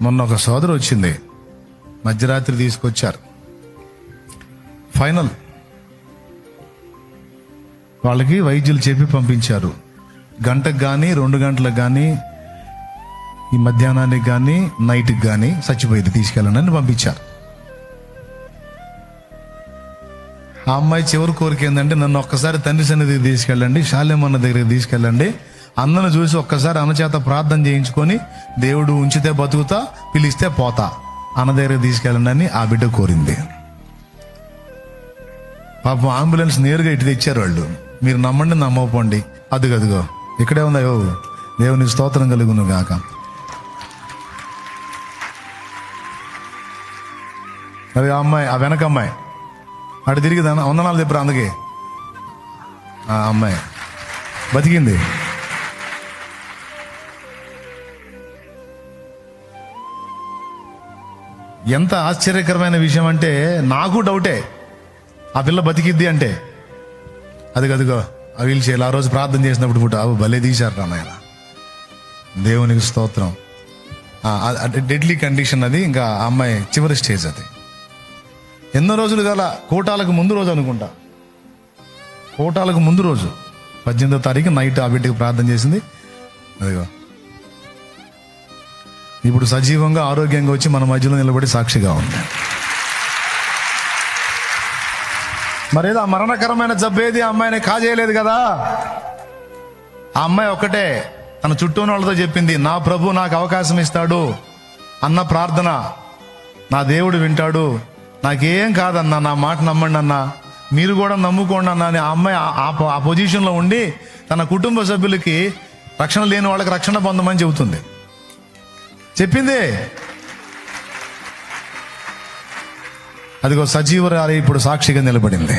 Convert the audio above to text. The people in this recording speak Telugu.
మొన్న ఒక సోదరు వచ్చింది, మధ్యరాత్రి తీసుకొచ్చారు. ఫైనల్ వాళ్ళకి వైద్యులు చెప్పి పంపించారు, గంటకు కానీ 2 గంటలకు కానీ ఈ మధ్యాహ్నానికి కానీ నైట్కి కానీ చచ్చిపోయింది, తీసుకెళ్ళండి అని పంపించారు. ఆ అమ్మాయి చివరి కోరిక ఏంటంటే, నన్ను ఒక్కసారి తండ్రి సన్నిధికి తీసుకెళ్ళండి, శాలేమన్న దగ్గరికి తీసుకెళ్ళండి, అన్నను చూసి ఒక్కసారి అన్న చేత ప్రార్థన చేయించుకొని దేవుడు ఉంచితే బతుకుతా, పిలిస్తే పోతా, అన్న దగ్గరికి తీసుకెళ్ళండి అని ఆ బిడ్డ కోరింది. పాపం అంబులెన్స్ నేరుగా ఇటు తెచ్చారు వాళ్ళు. మీరు నమ్మండి నమ్మకపోండి, అదిగో ఇక్కడే ఉందా, దేవుని స్తోత్రం కలుగును గాక. అది ఆ అమ్మాయి, ఆ వెనక అమ్మాయి అటు తిరిగి వందనాలు చెప్పారు. అందుకే ఆ అమ్మాయి బతికింది. ఎంత ఆశ్చర్యకరమైన విషయం అంటే, నాకు డౌటే ఆ పిల్ల బతికిద్ది అంటే. అదిగో ఆ వీల్ చేయాలి. ఆ రోజు ప్రార్థన చేసినప్పుడు పుట్టు భలే తీశారు నాయన, దేవునికి స్తోత్రం. డెడ్లీ కండిషన్ అది, ఇంకా ఆ అమ్మాయి చివరి స్టేజ్ అది. ఎన్నో రోజులు గల కోటాలకు ముందు రోజు అనుకుంటా, కోటాలకు ముందు రోజు 18వ తారీఖు నైట్ ఆ బిడ్డకి ప్రార్థన చేసింది. అదిగో ఇప్పుడు సజీవంగా ఆరోగ్యంగా వచ్చి మన మధ్యలో నిలబడి సాక్షిగా ఉంది. మరేదో ఆ మరణకరమైన జబ్బేది ఆ అమ్మాయిని కాజేయలేదు కదా. ఆ అమ్మాయి ఒక్కటే తన చుట్టూ ఉన్న వాళ్ళతో చెప్పింది, నా ప్రభు నాకు అవకాశం ఇస్తాడు అన్న ప్రార్థన నా దేవుడు వింటాడు, నాకేం కాదన్నా, నా మాట నమ్మండి అన్నా, మీరు కూడా నమ్ముకోండి అన్నా అని ఆ అమ్మాయి ఆ పొజిషన్లో ఉండి తన కుటుంబ సభ్యులకి రక్షణ లేని వాళ్ళకి రక్షణ పొందమని చెబుతుంది, చెప్పింది. అదిగో సజీవరాలి ఇప్పుడు సాక్షిగా నిలబడింది.